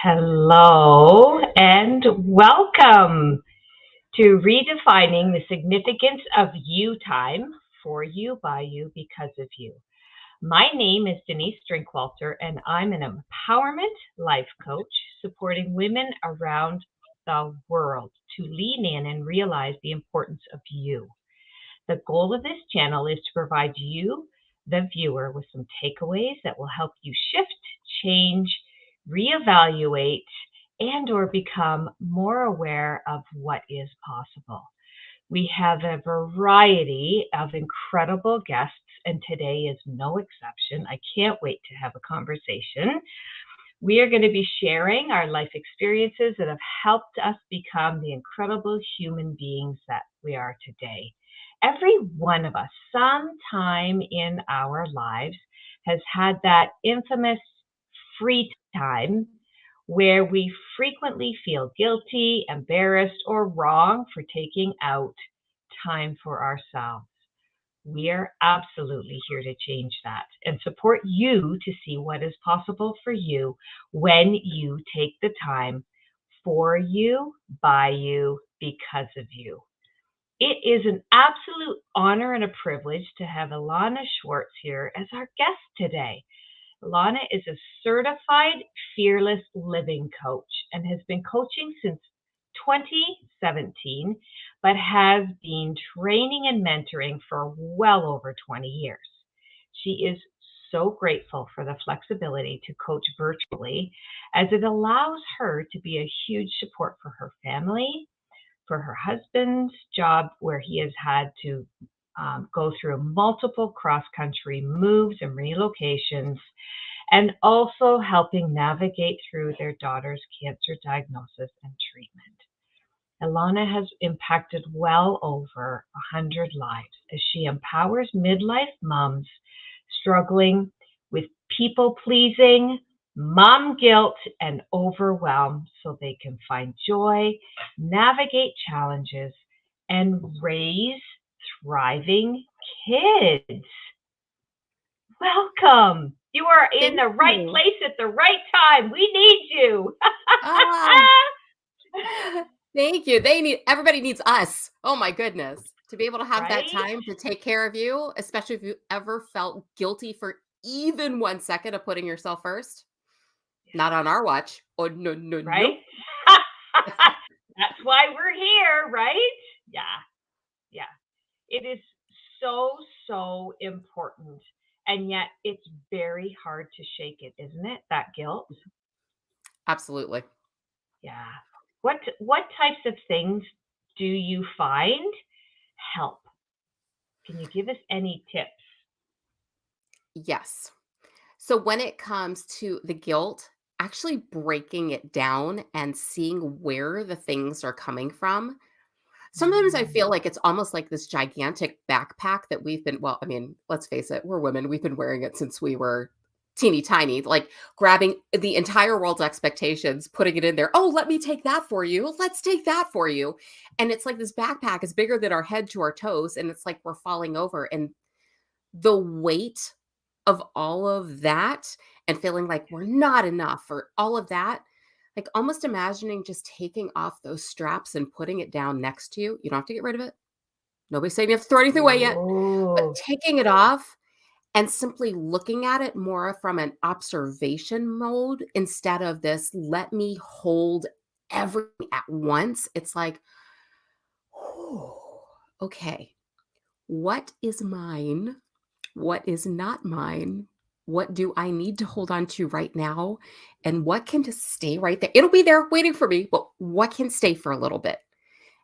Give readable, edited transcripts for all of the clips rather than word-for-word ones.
Hello and welcome to Redefining the Significance of You Time for You, by you, because of you. My name is Denise Drinkwalter, and I'm an empowerment life coach supporting women around the world to lean in and realize the importance of you. The goal of this channel is to provide you, the viewer, with some takeaways that will help you shift, change, reevaluate, and or become more aware of what is possible. We have a variety of incredible guests, and today is no exception. I can't wait to have a conversation. We are going to be sharing our life experiences that have helped us become the incredible human beings that we are today. Every one of us, sometime in our lives, has had that infamous free time where we frequently feel guilty, embarrassed, or wrong for taking out time for ourselves. We are absolutely here to change that and support you to see what is possible for you when you take the time for you, by you, because of you. It is an absolute honor and a privilege to have Ilana Schwartz here as our guest today. Ilana is a certified fearless living coach and has been coaching since 2017, but has been training and mentoring for well over 20 years. She is so grateful for the flexibility to coach virtually, as it allows her to be a huge support for her family, for her husband's job, where he has had to go through multiple cross-country moves and relocations, and also helping navigate through their daughter's cancer diagnosis and treatment. Ilana has impacted well over 100 lives as she empowers midlife moms struggling with people-pleasing, mom guilt, and overwhelm so they can find joy, navigate challenges, and raise thriving kids. Welcome. You are in Thank the right you. place at the right time. We need you. Ah, thank you. Everybody needs us. Oh my goodness. To be able to have that Right? time to take care of you, especially if you ever felt guilty for even 1 second of putting yourself first. Not on our watch. Oh, no, no, Right? no. That's why we're here, right? Yeah. Yeah. It is so, so important. And yet it's very hard to shake it, isn't it? That guilt. Absolutely. Yeah. What types of things do you find help? Can you give us any tips? Yes. So when it comes to the guilt, actually breaking it down and seeing where the things are coming from. Sometimes I Mm, feel like it's almost like this gigantic backpack that well, I mean, let's face it, we're women. We've been wearing it since we were teeny tiny, like grabbing the entire world's expectations, putting it in there. Oh, let me take that for you. Let's take that for you. And it's like this backpack is bigger than our head to our toes. And it's like we're falling over. And the weight of all of that and feeling like we're not enough or all of that, like almost imagining just taking off those straps and putting it down next to you. You don't have to get rid of it. Nobody's saying you have to throw anything away yet, but oh, taking it off and simply looking at it more from an observation mode instead of this, let me hold everything at once. It's like, oh, okay, what is mine? What is not mine? What do I need to hold on to right now? And what can just stay right there? It'll be there waiting for me, but what can stay for a little bit?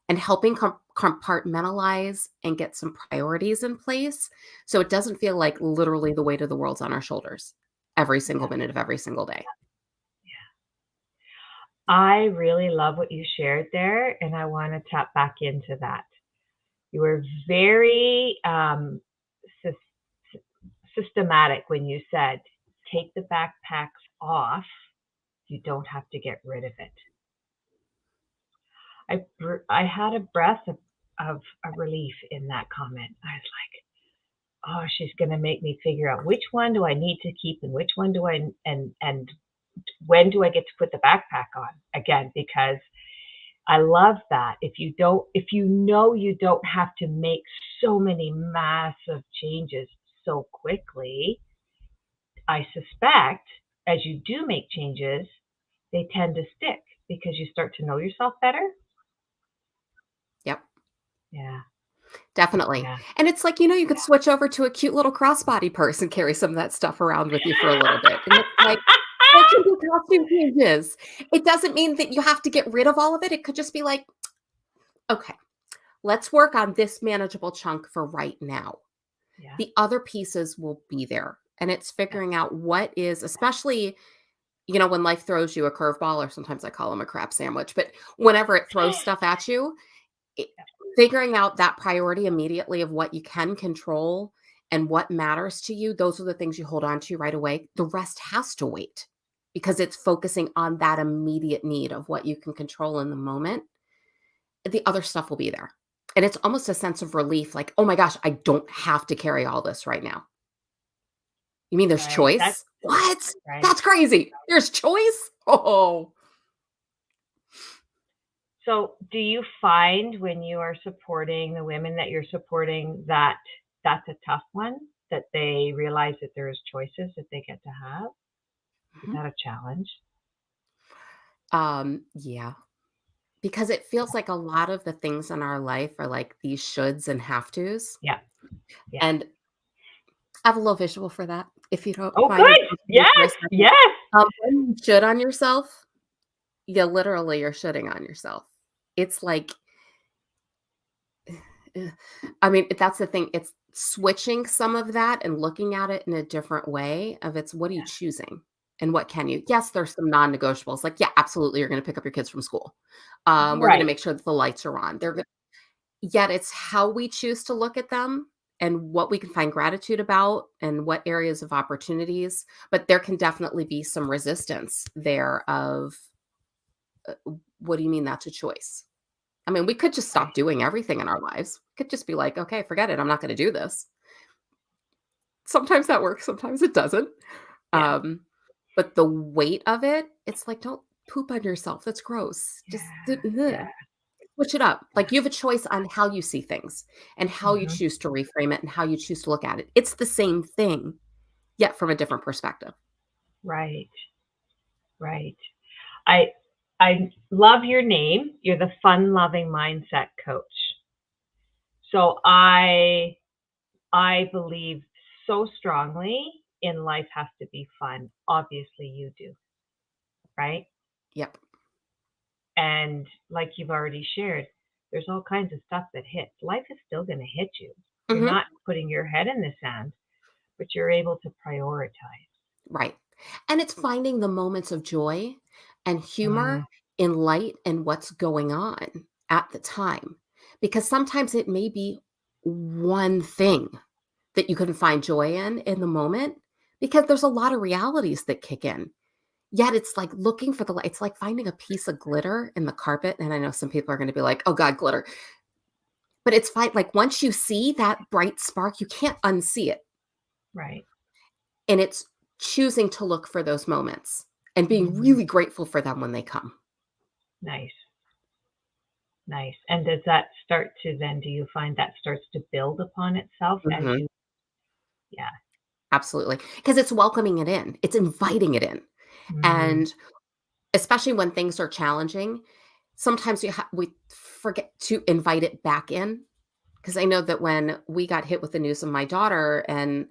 And helping compartmentalize and get some priorities in place so it doesn't feel like literally the weight of the world's on our shoulders every single yeah. minute of every single day. I really love what you shared there, and I want to tap back into that. You were very systematic when you said, take the backpacks off. You don't have to get rid of it. I had a breath of a relief in that comment. I was like, oh, she's going to make me figure out which one do I need to keep and which one do I and when do I get to put the backpack on again? Because I love that. If you know you don't have to make so many massive changes so quickly, I suspect as you do make changes, they tend to stick because you start to know yourself better. Yep. Yeah. Definitely. Yeah. And it's like, you could switch over to a cute little crossbody purse and carry some of that stuff around with you for a little bit. And it's like, there can be costume changes. It doesn't mean that you have to get rid of all of it. It could just be like, okay, let's work on this manageable chunk for right now. Yeah. The other pieces will be there. And it's figuring out what is, especially, when life throws you a curveball, or sometimes I call them a crap sandwich, but whenever it throws stuff at you, it, figuring out that priority immediately of what you can control and what matters to you, those are the things you hold on to right away. The rest has to wait because it's focusing on that immediate need of what you can control in the moment. The other stuff will be there. And it's almost a sense of relief, like, oh my gosh, I don't have to carry all this right now. You mean there's Right. choice? What? Right. That's crazy. There's choice? Oh. So do you find when you are supporting the women that you're supporting that that's a tough one, that they realize that there's choices that they get to have? Is that a challenge? Yeah. Because it feels like a lot of the things in our life are like these shoulds and have tos. Yeah. Yeah. And I have a little visual for that, if you don't Oh, mind good. indulging me for a Yes. second. Yes. When you should on yourself, you literally are shitting on yourself. It's like, I mean, that's the thing. It's switching some of that and looking at it in a different way of it's what are you choosing and what can you? Yes, there's some non-negotiables. Like, yeah, absolutely, you're going to pick up your kids from school. We're going to Right. make sure that the lights are on. Yet it's how we choose to look at them and what we can find gratitude about and what areas of opportunities. But there can definitely be some resistance there of what do you mean that's a choice? I mean, we could just stop Right. doing everything in our lives. Could just be like, okay, forget it. I'm not going to do this. Sometimes that works, sometimes it doesn't. Yeah. But the weight of it, it's like, don't poop on yourself. That's gross. Just Yeah. switch it up. Like you have a choice on how you see things and how you Mhm. choose to reframe it and how you choose to look at it. It's the same thing, yet from a different perspective. Right. Right. I I love your name. You're the fun-loving mindset coach. So I believe so strongly in life has to be fun. Obviously you do, right? Yep. And like you've already shared, there's all kinds of stuff that hits. Life is still going to hit you. You're Hmm. not putting your head in the sand, but you're able to prioritize. Right. And it's finding the moments of joy and Mm, humor in light and what's going on at the time. Because sometimes it may be one thing that you can find joy in the moment, because there's a lot of realities that kick in. Yet it's like looking for the light. It's like finding a piece of glitter in the carpet. And I know some people are going to be like, oh God, glitter. But it's fine. Like once you see that bright spark, you can't unsee it. right. And it's choosing to look for those moments and being Mhm. really grateful for them when they come. Nice. Nice. And does that start to then, do you find that starts to build upon itself as Mhm. you, yeah. Absolutely. Because it's welcoming it in, it's inviting it in. Mm, And especially when things are challenging, sometimes we forget to invite it back in. Because I know that when we got hit with the news of my daughter and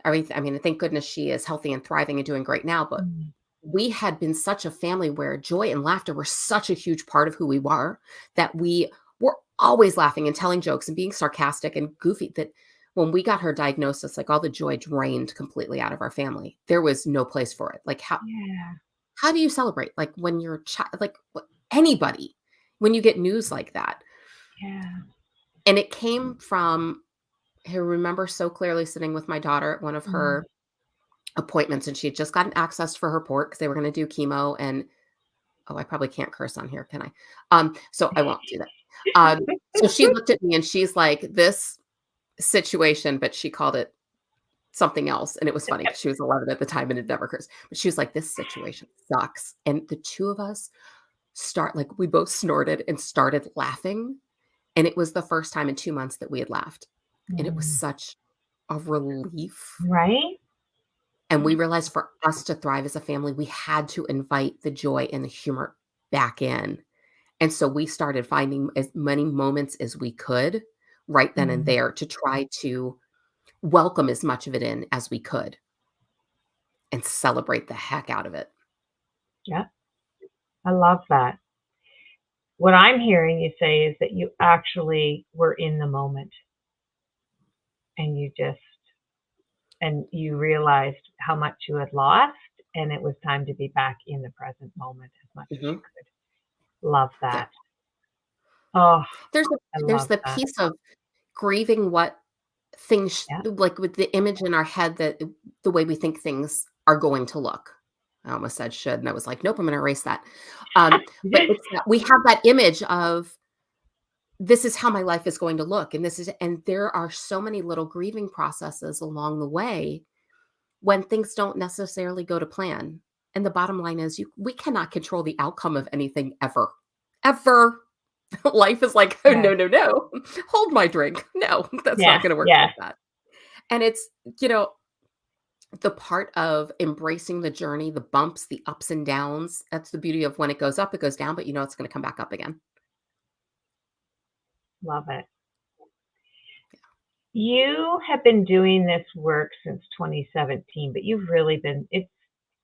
everything, I mean, thank goodness she is healthy and thriving and doing great now. But mm, we had been such a family where joy and laughter were such a huge part of who we were that we were always laughing and telling jokes and being sarcastic and goofy, that when we got her diagnosis, like all the joy drained completely out of our family. There was no place for it. Like yeah. how do you celebrate? Like when you're a child, like anybody, when you get news like that. Yeah. And it came from, I remember so clearly sitting with my daughter at one of Mm. her appointments, and she had just gotten access for her port because they were going to do chemo. And oh, I probably can't curse on here, can I? So I won't do that. So she looked at me and she's like, this situation, but she called it something else. And it was funny because she was 11 at the time and it never occurs. But she was like, this situation sucks. And the two of us we both snorted and started laughing. And it was the first time in 2 months that we had laughed. And it was such a relief. Right? And we realized for us to thrive as a family, we had to invite the joy and the humor back in. And so we started finding as many moments as we could right then and there to try to welcome as much of it in as we could and celebrate the heck out of it. Yeah. I love that. What I'm hearing you say is that you actually were in the moment and you realized how much you had lost, and it was time to be back in the present moment as much as you could. Love Yeah. that. Oh, There's I there's love the that. piece of grieving what things Yeah. like with the image in our head that the way we think things are going to look. I almost said should, and I was like, nope, I'm going to erase that. But it's that we have that image of this is how my life is going to look, and there are so many little grieving processes along the way when things don't necessarily go to plan. And the bottom line is, we cannot control the outcome of anything ever, ever. Life is like, oh, Yeah. no, hold my drink. No, that's Yeah. not going to work Yeah. like that. And it's, the part of embracing the journey, the bumps, the ups and downs. That's the beauty of when it goes up, it goes down, but it's going to come back up again. Love it. You have been doing this work since 2017, but you've really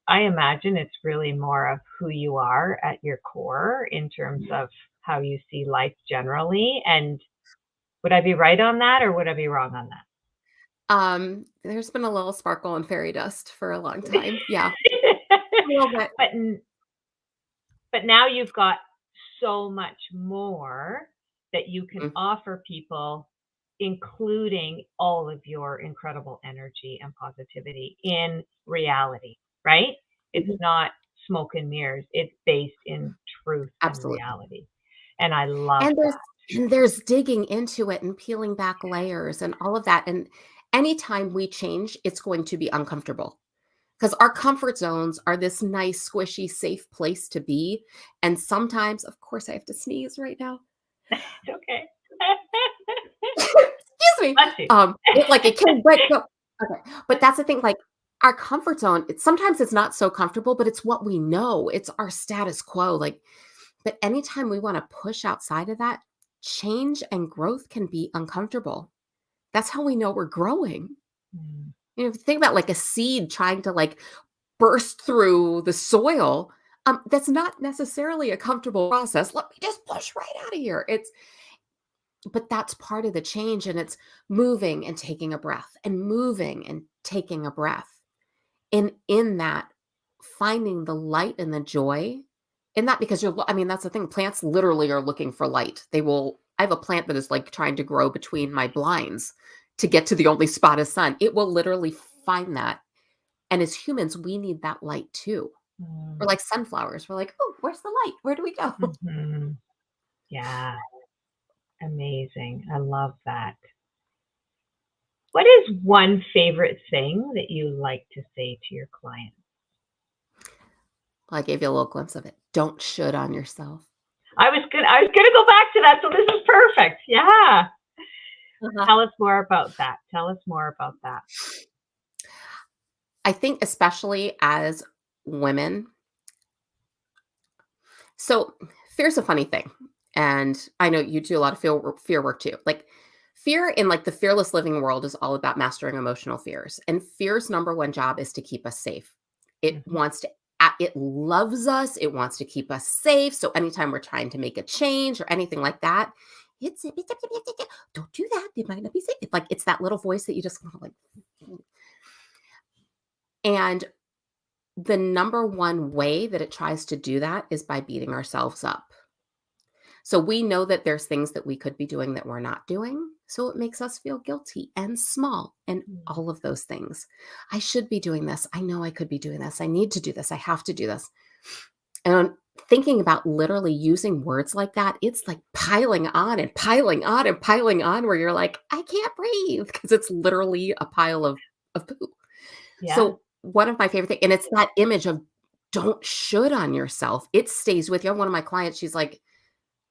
I imagine it's really more of who you are at your core in terms of how you see life generally. And would I be right on that, or would I be wrong on There's been a little sparkle and fairy dust for a long time. Yeah. that? A little bit. But now you've got so much more that you can offer people, including all of your incredible energy and positivity in reality, right? It's not smoke and mirrors. It's based in truth and Absolutely. reality. And I love And that. there's digging into it and peeling back layers and all of that. And anytime we change, it's going to be uncomfortable. Because our comfort zones are this nice, squishy, safe place to be. And sometimes, of course, I have to sneeze right now. It's okay. Excuse me. Bless you. It can wait. No. Okay. But that's the thing, like our comfort zone, sometimes it's not so comfortable, but it's what we know. It's our status quo. But anytime we want to push outside of that, change and growth can be uncomfortable. That's how we know we're growing. If you think about like a seed trying to like burst through the soil, that's not necessarily a comfortable process. Let me just push right out of here. But that's part of the change, and it's moving and taking a breath and moving and taking a breath. And in that, finding the light and the joy in that, because that's the thing. Plants literally are looking for light. I have a plant that is like trying to grow between my blinds to get to the only spot of sun. It will literally find that. And as humans, we need that light too. We're like sunflowers. We're like, oh, where's the light? Where do we go? Yeah. Amazing. I love that. What is one favorite thing that you like to say to your clients? I gave you a little glimpse of it. Don't should on yourself. I was gonna go back to that, so this is perfect. Yeah. Tell us more about that. I think especially as women. So fear's a funny thing. And I know you do a lot of fear work too. Like fear in like the fearless living world is all about mastering emotional fears. And fear's number one job is to keep us safe. It loves us. It wants to keep us safe. So anytime we're trying to make a change or anything like that, don't do that. It might not be safe. It's that little voice that you just like. And the number one way that it tries to do that is by beating ourselves up. So we know that there's things that we could be doing that we're not doing. So it makes us feel guilty and small and all of those things. I should be doing this. I know I could be doing this. I need to do this. I have to do this. And thinking about literally using words like that, it's like piling on and piling on and piling on where you're like, I can't breathe, because it's literally a pile of of poo. Yeah. So one of my favorite things, and it's that image of don't should on yourself. It stays with you. One of my clients, she's like,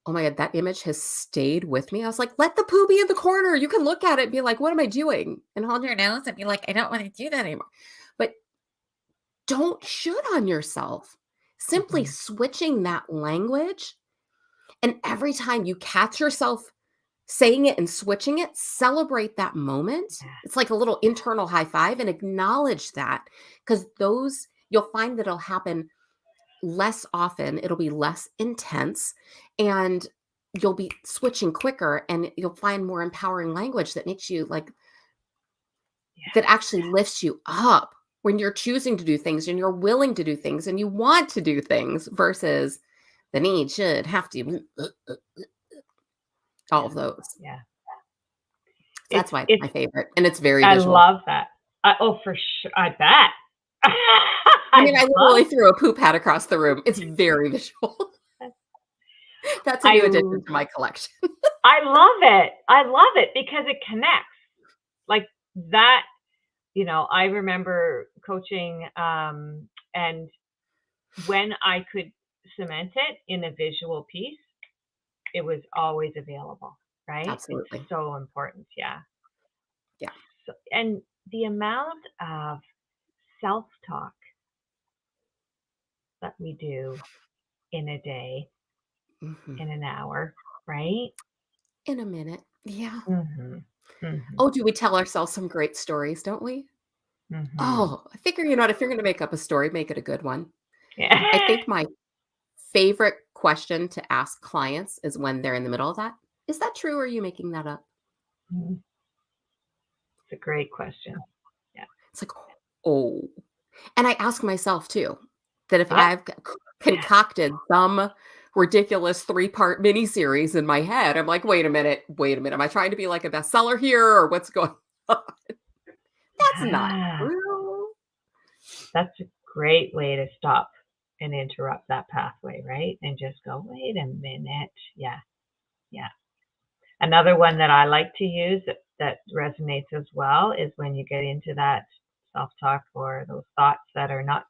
oh my God, that image has stayed with me. I was like, let the poo be in the corner. You can look at it and be like, what am I doing? And hold your nose and be like, I don't want to do that anymore. But don't should on yourself. Simply Mhm. switching that language. And every time you catch yourself saying it and switching it, celebrate that moment. Yeah. It's like a little internal high five and acknowledge that, because those, you'll find that it'll happen less often, it'll be less intense, and you'll be switching quicker, and you'll find more empowering language that makes you like, that actually lifts you up when you're choosing to do things and you're willing to do things and you want to do things versus the need, should, have to, all of those. Yeah. So that's why it's It's my favorite, and it's very I visual. love that. Oh, for sure. I bet. I mean, I literally love threw a poop hat across the room. It's very visual. That's a I new addition to my collection. I love it. I love it because it connects. Like that, I remember coaching, and when I could cement it in a visual piece, it was always available, right? Absolutely. It's so important. Yeah. Yeah. So, and the amount of self-talk that we do in a day, Mhm. in an hour, right? In a minute. Yeah. Mhm. Mhm. Oh, do we tell ourselves some great stories, don't we? Mhm. Oh, I figure, if you're gonna make up a story, make it a good one. Yeah. I think my favorite question to ask clients is when they're in the middle of that. Is that true or are you making that up? Mhm. It's a great question. Yeah. It's like, oh. And I ask myself too, that if Yep. I've concocted some ridiculous 3-part miniseries in my head, I'm like, wait a minute. Am I trying to be like a bestseller here or what's going on? That's not Yeah. true. That's a great way to stop and interrupt that pathway, right? And just go, wait a minute. Yeah. Yeah. Another one that I like to use that resonates as well is when you get into that self-talk or those thoughts that are not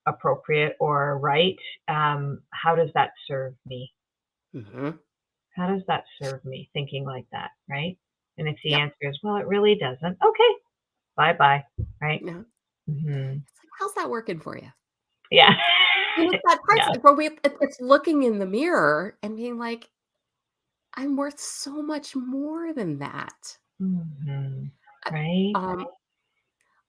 appropriate or right. How does that serve me? Mhm. How does that serve me thinking like that, right? And if the Yep. answer is, well, it really doesn't, okay, bye bye, right? Yeah. Hmm. It's like, how's that working for you? Yeah. It's that part Yeah. where it's looking in the mirror and being like, I'm worth so much more than that. Hmm. Uh, Right? Um,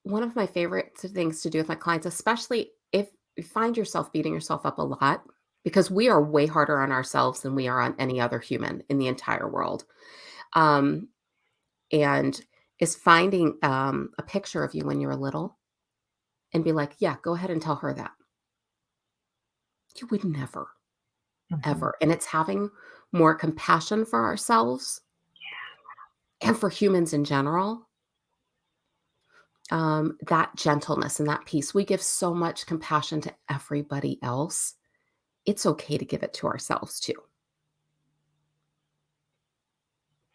one of my favorite things to do with my clients, especially if you find yourself beating yourself up a lot, because we are way harder on ourselves than we are on any other human in the entire world. Um, and is finding a picture of you when you were little and be like, yeah, go ahead and tell her that. You would never, Hmm. ever. And it's having more compassion for ourselves and for humans in general. That gentleness and that peace. We give so much compassion to everybody else. It's okay to give it to ourselves too.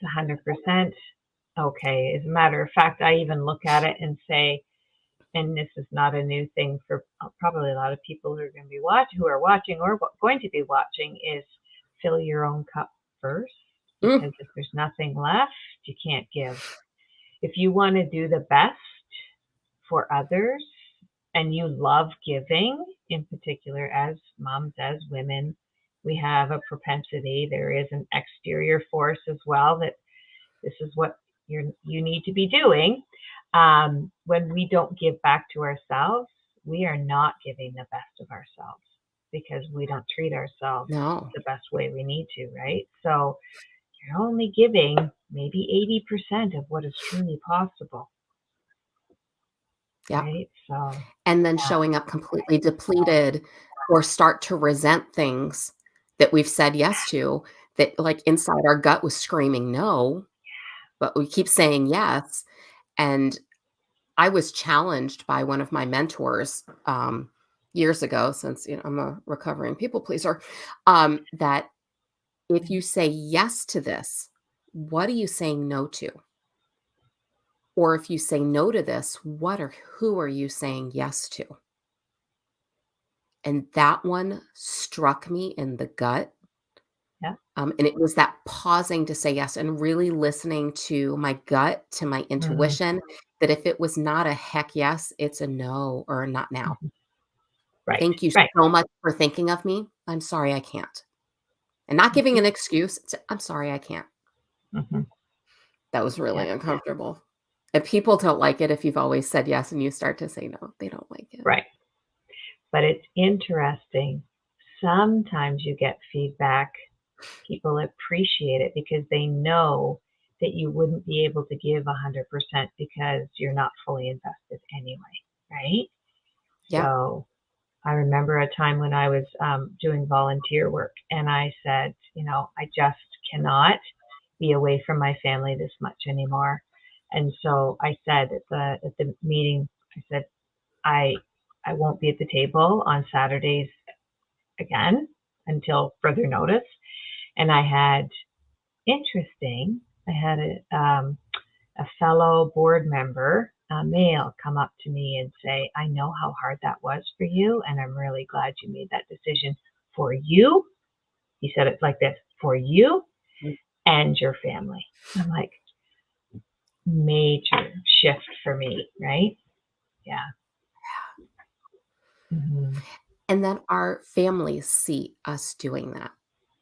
It's 100% okay. As a matter of fact, I even look at it and say, and this is not a new thing for probably a lot of people who are going to be who are watching or going to be watching, is fill your own cup first, Mm, because if there's nothing left, you can't give. If you want to do the best for others and you love giving, in particular, as moms, as women, we have a propensity. There is an exterior force as well that this is what you need to be doing. When we don't give back to ourselves, we are not giving the best of ourselves because we don't treat ourselves no. the best way we need to, right? So you're only giving maybe 80% of what is truly possible, Yep. right? So, And then yeah. showing up completely depleted or start to resent things that we've said yes to, that like inside our gut was screaming no, but we keep saying yes. And I was challenged by one of my mentors years ago, since I'm a recovering people pleaser, that if you say yes to this, what are you saying no to? Or if you say no to this, who are you saying yes to? And that one struck me in the gut. Yeah. And it was that pausing to say yes and really listening to my gut, to my Mhm. intuition, that if it was not a heck yes, it's a no or not now. Mhm. Right. Thank you Right. so much for thinking of me. I'm sorry I can't. And not giving Mhm. an excuse. I'm sorry I can't. Mhm. That was Yeah. really uncomfortable. And people don't like it if you've always said yes and you start to say no. They don't like it. Right. But it's interesting. Sometimes you get feedback. People appreciate it because they know that you wouldn't be able to give 100% because you're not fully invested anyway, right? Yeah. So I remember a time when I was doing volunteer work and I said, I just cannot be away from my family this much anymore. And so I said at the meeting, I said, I I won't be at the table on Saturdays again until further notice. And I had a fellow board member, a male, come up to me and say, I know how hard that was for you, and I'm really glad you made that decision for you. He said it like this, for you Mm. and your family. I'm like, major shift for me, right? Yeah. Hmm. And then our families see us doing that.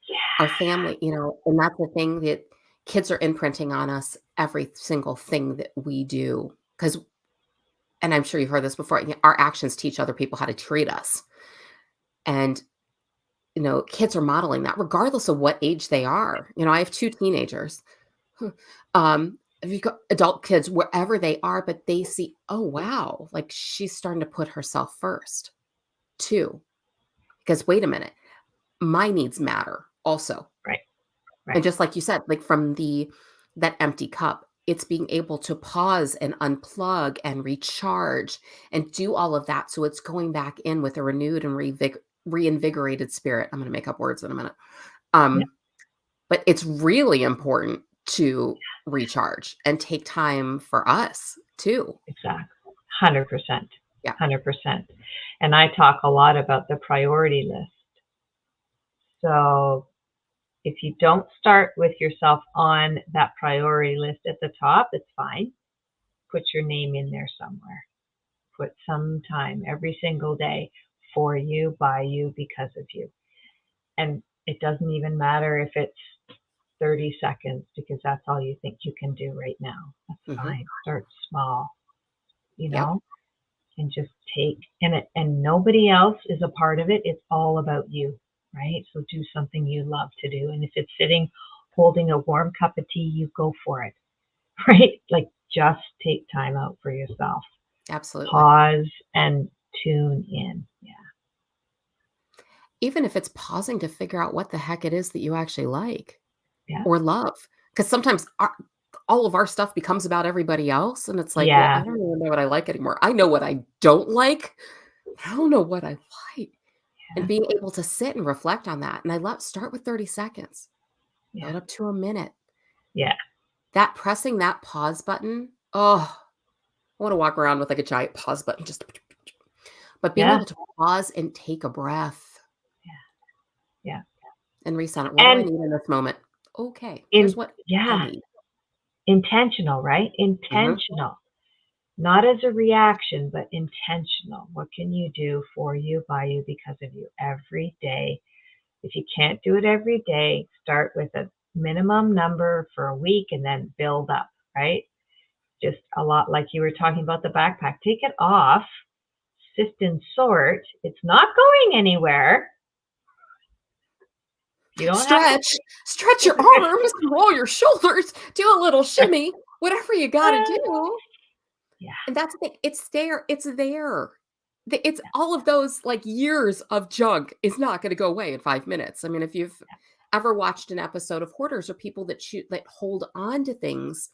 Yeah. Our family, and that's the thing that kids are imprinting on us every single thing that we do. Because, and I'm sure you've heard this before, our actions teach other people how to treat us. And, kids are modeling that regardless of what age they are. I have 2 teenagers. If you got adult kids, wherever they are, but they see, oh, wow, like she's starting to put herself first too. Because wait a minute, my needs matter also. Right. And Right. just like you said, like from that empty cup, it's being able to pause and unplug and recharge and do all of that. So it's going back in with a renewed and reinvigorated spirit. I'm going to make up words in a minute. Yeah. But it's really important to recharge and take time for us too. Exactly. 100%. Yeah. 100%. And I talk a lot about the priority list. So if you don't start with yourself on that priority list at the top, it's fine. Put your name in there somewhere. Put some time every single day for you, by you, because of you. And it doesn't even matter if it's 30 seconds because that's all you think you can do right now. That's Hmm. fine. Start small, you Yep. know, and just take and nobody else is a part of it. It's all about you, right? So do something you love to do. And if it's sitting holding a warm cup of tea, you go for it. Right? Like just take time out for yourself. Absolutely. Pause and tune in. Yeah. Even if it's pausing to figure out what the heck it is that you actually like Yeah. or love. Because sometimes all of our stuff becomes about everybody else. And it's like, well, I Yeah. don't even know what I like anymore. I know what I don't like. I don't know what I like. And Yeah. being able to sit and reflect on that. And start with 30 seconds, Yeah. build up to a minute. Yeah. That pressing that pause button. Oh, I want to walk around with like a giant pause button, but being Yeah. able to pause and take a breath Yeah. and reset it. What do I And need in this moment? Okay, here's in what I yeah, need. intentional, right? Mhm. Intentional. Not as a reaction, but intentional. What can you do for you, by you, because of you every day? If you can't do it every day, start with a minimum number for a week and then build up, right? Just a lot like you were talking about the backpack. Take it off, sift and sort. It's not going anywhere. You don't have to. Stretch your arms, roll your shoulders, do a little shimmy, whatever you got to do. Yeah. And that's the thing. It's there. It's there. It's all of those like years of junk is not going to go away in 5 minutes. I mean, if you've ever watched an episode of Hoarders or people that hold on to things,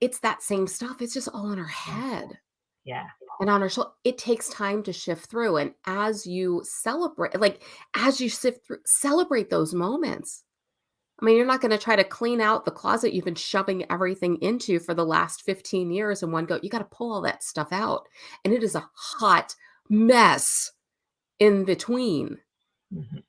it's that same stuff. It's just all in our Yeah. head Yeah. and on our shoulder. It takes time to shift through. And as you celebrate, like as you sift through, celebrate those moments. I mean, you're not going to try to clean out the closet you've been shoving everything into for the last 15 years in one go. You got to pull all that stuff out. And it is a hot mess in between. Mhm.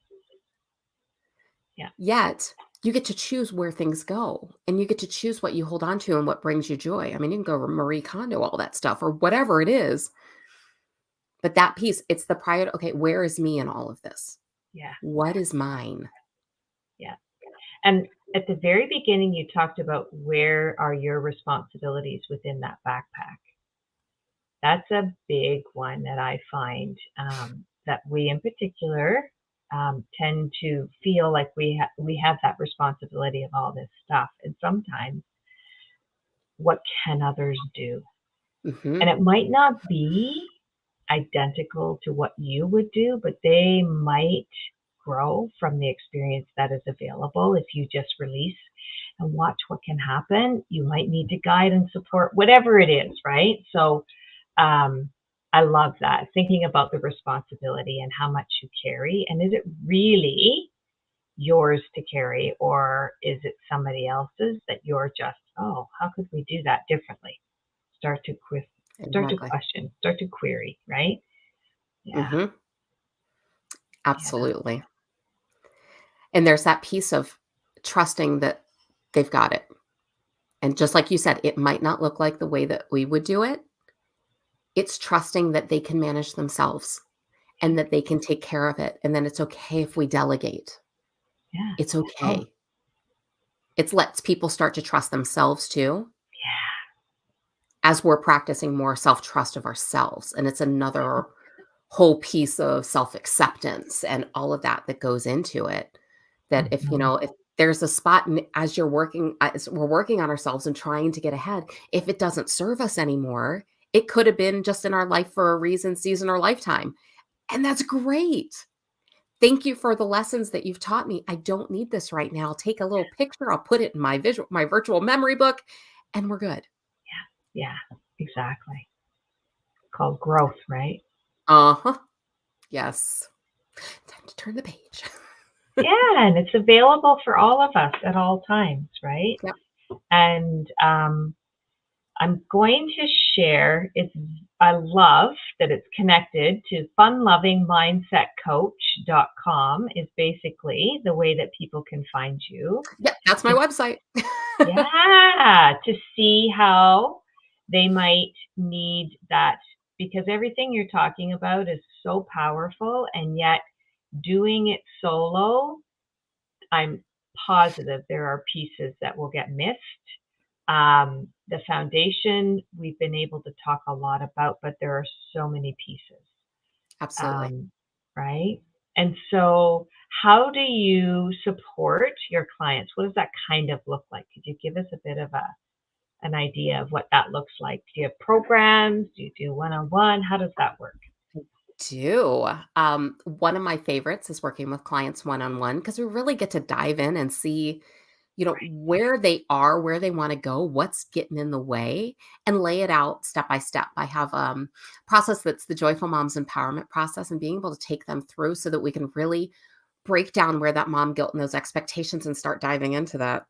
Yeah. Yet, you get to choose where things go and you get to choose what you hold on to and what brings you joy. I mean, you can go Marie Kondo, all that stuff, or whatever it is. But that piece, it's the prior. Okay, where is me in all of this? Yeah. What is mine? Yeah. And at the very beginning, you talked about where are your responsibilities within that backpack. That's a big one that I find that we in particular tend to feel like we have that responsibility of all this stuff. And sometimes, what can others do? Hmm. And it might not be identical to what you would do, but they might grow from the experience that is available if you just release and watch what can happen. You might need to guide and support, whatever it is, right? So I love that, thinking about the responsibility and how much you carry. And is it really yours to carry, or is it somebody else's that you're just, oh, how could we do that differently? Start to start to Exactly. question, start to query, right? Yeah, Hmm. yeah, Absolutely. And there's that piece of trusting that they've got it. And just like you said, it might not look like the way that we would do it. It's trusting that they can manage themselves and that they can take care of it. And then it's okay if we delegate. yeah. It's Oh, okay. It lets people start to trust themselves too, yeah. as we're practicing more self-trust of ourselves. And it's another whole piece of self-acceptance and all of that that goes into it. That if, Mhm. if there's a spot as you're working, as we're working on ourselves and trying to get ahead, if it doesn't serve us anymore, it could have been just in our life for a reason, season, or lifetime. And that's great. Thank you for the lessons that you've taught me. I don't need this right now. I'll take a little picture, I'll put it in my virtual memory book, and we're good. Yeah, exactly. Called growth, right? Uh-huh. Yes. Time to turn the page. Yeah, and it's available for all of us at all times, right? Yep. And I'm going to share. I love that it's connected to funlovingmindsetcoach.com is basically the way that people can find you. Yep, that's my To, website. yeah, to see how they might need that, because everything you're talking about is so powerful, and yet doing it solo, I'm positive there are pieces that will get missed. The foundation we've been able to talk a lot about, but there are so many pieces, Absolutely. um, right? And so, how do you support your clients? What does that kind of look like? Could you give us a bit of an idea of what that looks like? Do you have programs? Do you do one-on-one? How does that work? Do. One of my favorites is working with clients one-on-one because we really get to dive in and see, where they are, where they want to go, what's getting in the way, and lay it out step by step. I have process that's the Joyful Moms Empowerment process and being able to take them through so that we can really break down where that mom guilt and those expectations and start diving into that.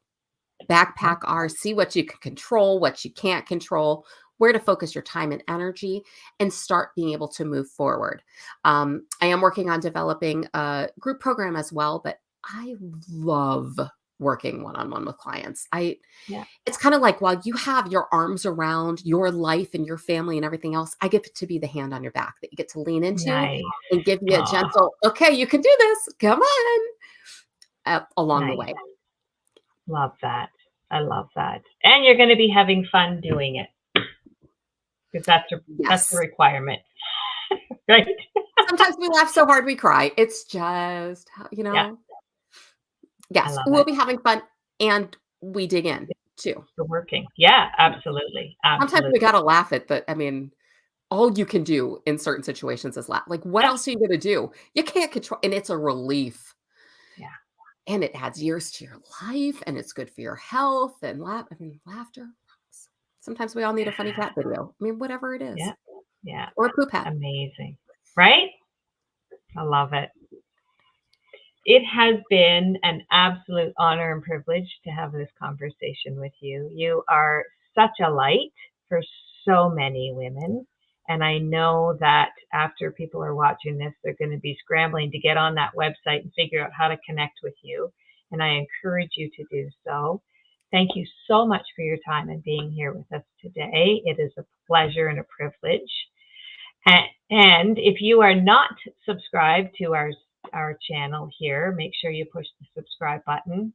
Yeah, Backpack are see what you can control, what you can't control, where to focus your time and energy, and start being able to move forward. I am working on developing a group program as well, but I love working one-on-one with clients. yeah. It's kind of like while you have your arms around your life and your family and everything else, I get to be the hand on your back that you get to lean into Nice. and give you a Oh, gentle, okay, you can do this. Come on, along the nice. way. Love that. I love that. And you're going to be having fun doing it, because that's the Yes. requirement, right? Sometimes we laugh so hard we cry. It's just, Yeah, I yes, love we'll it. be having fun and we dig in too. You're working. Yeah, absolutely. Sometimes we Absolutely. gotta laugh at all you can do in certain situations is laugh. Like, what Yeah, else are you gonna do? You can't control, and it's a relief. yeah. And it adds years to your life and it's good for your health and laughter. Sometimes we all need a funny cat video. I mean, whatever it is. Yeah, yeah. Or a poop hat. Amazing. Right? I love it. It has been an absolute honor and privilege to have this conversation with you. You are such a light for so many women. And I know that after people are watching this, they're going to be scrambling to get on that website and figure out how to connect with you. And I encourage you to do so. Thank you so much for your time and being here with us today. It is a pleasure and a privilege. And if you are not subscribed to our channel here, make sure you push the subscribe button.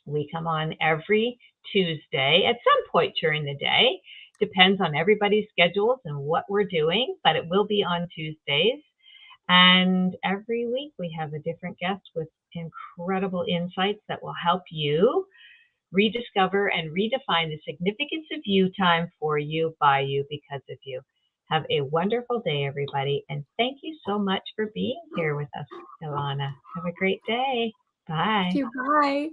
We come on every Tuesday at some point during the day. Depends on everybody's schedules and what we're doing, but it will be on Tuesdays. And every week we have a different guest with incredible insights that will help you rediscover and redefine the significance of you time for you, by you, because of you. Have a wonderful day, everybody. And thank you so much for being here with us, Ilana. Have a great day. Bye. Thank you. Bye.